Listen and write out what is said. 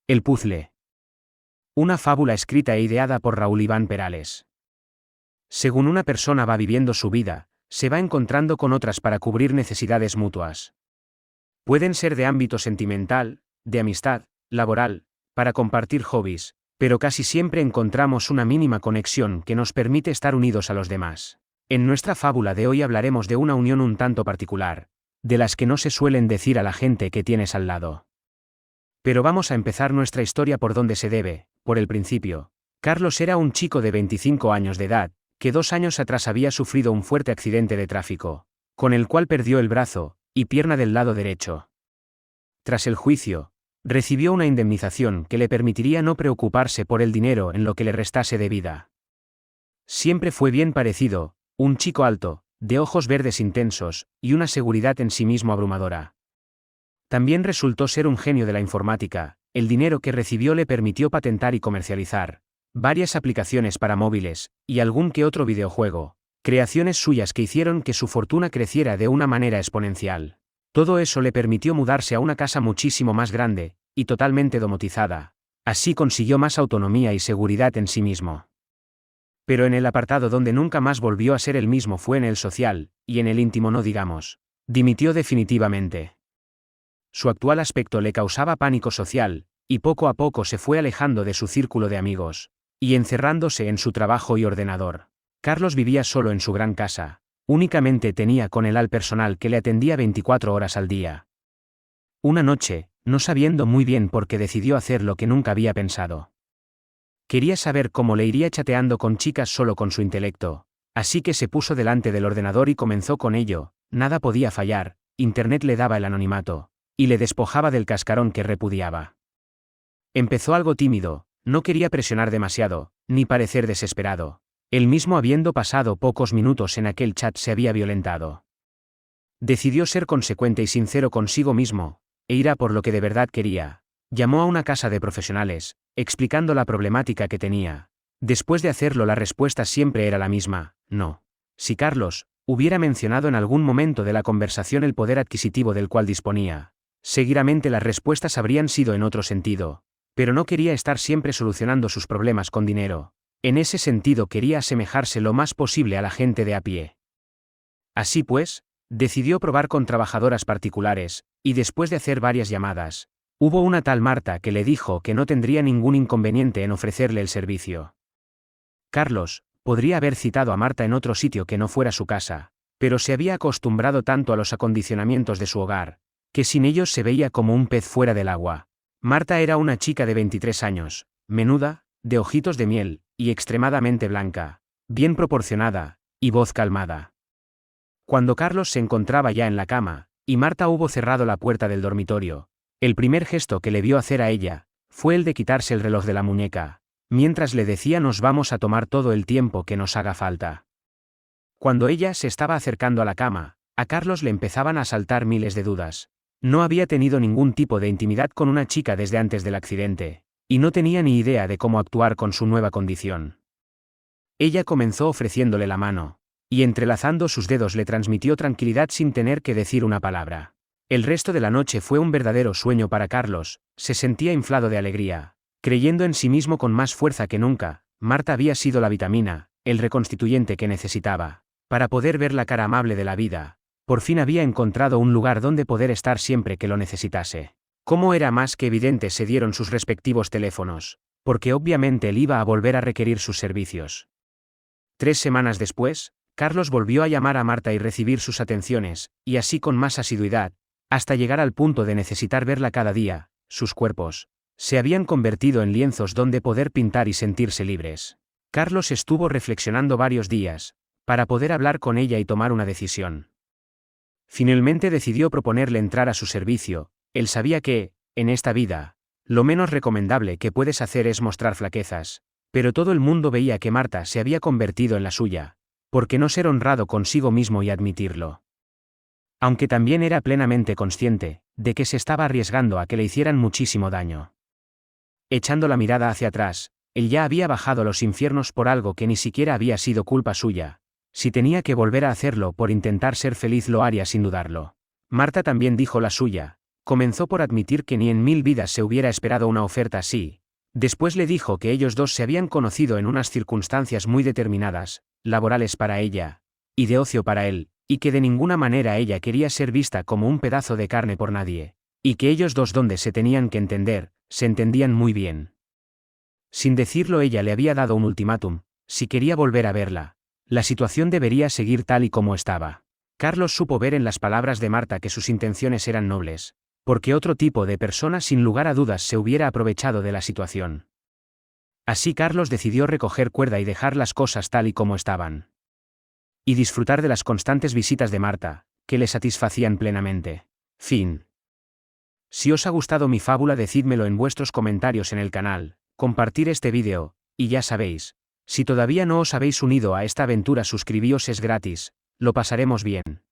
El puzzle. Una fábula escrita e ideada por Raúl Iván Perales. Según una persona va viviendo su vida, se va encontrando con otras para cubrir necesidades mutuas. Pueden ser de ámbito sentimental, de amistad, laboral, para compartir hobbies, pero casi siempre encontramos una mínima conexión que nos permite estar unidos a los demás. En nuestra fábula de hoy hablaremos de una unión un tanto particular, de las que no se suelen decir a la gente que tienes al lado. Pero vamos a empezar nuestra historia por donde se debe, por el principio. Carlos era un chico de 25 años de edad, que 2 años atrás había sufrido un fuerte accidente de tráfico, con el cual perdió el brazo y pierna del lado derecho. Tras el juicio, recibió una indemnización que le permitiría no preocuparse por el dinero en lo que le restase de vida. Siempre fue bien parecido, un chico alto, de ojos verdes intensos, y una seguridad en sí mismo abrumadora. También resultó ser un genio de la informática. El dinero que recibió le permitió patentar y comercializar varias aplicaciones para móviles, y algún que otro videojuego, creaciones suyas que hicieron que su fortuna creciera de una manera exponencial. Todo eso le permitió mudarse a una casa muchísimo más grande, y totalmente domotizada. Así consiguió más autonomía y seguridad en sí mismo. Pero en el apartado donde nunca más volvió a ser el mismo fue en el social, y en el íntimo no digamos. Dimitió definitivamente. Su actual aspecto le causaba pánico social, y poco a poco se fue alejando de su círculo de amigos, y encerrándose en su trabajo y ordenador. Carlos vivía solo en su gran casa, únicamente tenía con él al personal que le atendía 24 horas al día. Una noche, no sabiendo muy bien por qué decidió hacer lo que nunca había pensado. Quería saber cómo le iría chateando con chicas solo con su intelecto, así que se puso delante del ordenador y comenzó con ello. Nada podía fallar, Internet le daba el anonimato, y le despojaba del cascarón que repudiaba. Empezó algo tímido, no quería presionar demasiado, ni parecer desesperado. Él mismo habiendo pasado pocos minutos en aquel chat se había violentado. Decidió ser consecuente y sincero consigo mismo, e ir a por lo que de verdad quería. Llamó a una casa de profesionales, explicando la problemática que tenía. Después de hacerlo la respuesta siempre era la misma, no. Si Carlos hubiera mencionado en algún momento de la conversación el poder adquisitivo del cual disponía, seguramente las respuestas habrían sido en otro sentido, pero no quería estar siempre solucionando sus problemas con dinero. En ese sentido quería asemejarse lo más posible a la gente de a pie. Así pues, decidió probar con trabajadoras particulares, y después de hacer varias llamadas, hubo una tal Marta que le dijo que no tendría ningún inconveniente en ofrecerle el servicio. Carlos podría haber citado a Marta en otro sitio que no fuera su casa, pero se había acostumbrado tanto a los acondicionamientos de su hogar, que sin ellos se veía como un pez fuera del agua. Marta era una chica de 23 años, menuda, de ojitos de miel, y extremadamente blanca, bien proporcionada, y voz calmada. Cuando Carlos se encontraba ya en la cama, y Marta hubo cerrado la puerta del dormitorio, el primer gesto que le vio hacer a ella, fue el de quitarse el reloj de la muñeca, mientras le decía nos vamos a tomar todo el tiempo que nos haga falta. Cuando ella se estaba acercando a la cama, a Carlos le empezaban a asaltar miles de dudas. No había tenido ningún tipo de intimidad con una chica desde antes del accidente, y no tenía ni idea de cómo actuar con su nueva condición. Ella comenzó ofreciéndole la mano, y entrelazando sus dedos le transmitió tranquilidad sin tener que decir una palabra. El resto de la noche fue un verdadero sueño para Carlos, se sentía inflado de alegría, creyendo en sí mismo con más fuerza que nunca. Marta había sido la vitamina, el reconstituyente que necesitaba, para poder ver la cara amable de la vida. Por fin había encontrado un lugar donde poder estar siempre que lo necesitase. Como era más que evidente se dieron sus respectivos teléfonos, porque obviamente él iba a volver a requerir sus servicios. 3 semanas después, Carlos volvió a llamar a Marta y recibir sus atenciones, y así con más asiduidad, hasta llegar al punto de necesitar verla cada día. Sus cuerpos se habían convertido en lienzos donde poder pintar y sentirse libres. Carlos estuvo reflexionando varios días, para poder hablar con ella y tomar una decisión. Finalmente decidió proponerle entrar a su servicio. Él sabía que, en esta vida, lo menos recomendable que puedes hacer es mostrar flaquezas, pero todo el mundo veía que Marta se había convertido en la suya, ¿por qué no ser honrado consigo mismo y admitirlo? Aunque también era plenamente consciente de que se estaba arriesgando a que le hicieran muchísimo daño. Echando la mirada hacia atrás, él ya había bajado a los infiernos por algo que ni siquiera había sido culpa suya, Si tenía que volver a hacerlo por intentar ser feliz lo haría sin dudarlo. Marta también dijo la suya. Comenzó por admitir que ni en 1000 vidas se hubiera esperado una oferta así. Después le dijo que ellos dos se habían conocido en unas circunstancias muy determinadas, laborales para ella, y de ocio para él, y que de ninguna manera ella quería ser vista como un pedazo de carne por nadie, y que ellos dos donde se tenían que entender, se entendían muy bien. Sin decirlo ella le había dado un ultimátum, si quería volver a verla, la situación debería seguir tal y como estaba. Carlos supo ver en las palabras de Marta que sus intenciones eran nobles, porque otro tipo de persona sin lugar a dudas se hubiera aprovechado de la situación. Así Carlos decidió recoger cuerda y dejar las cosas tal y como estaban. Y disfrutar de las constantes visitas de Marta, que le satisfacían plenamente. Fin. Si os ha gustado mi fábula decídmelo en vuestros comentarios en el canal, compartir este vídeo, y ya sabéis, si todavía no os habéis unido a esta aventura suscribíos es gratis, lo pasaremos bien.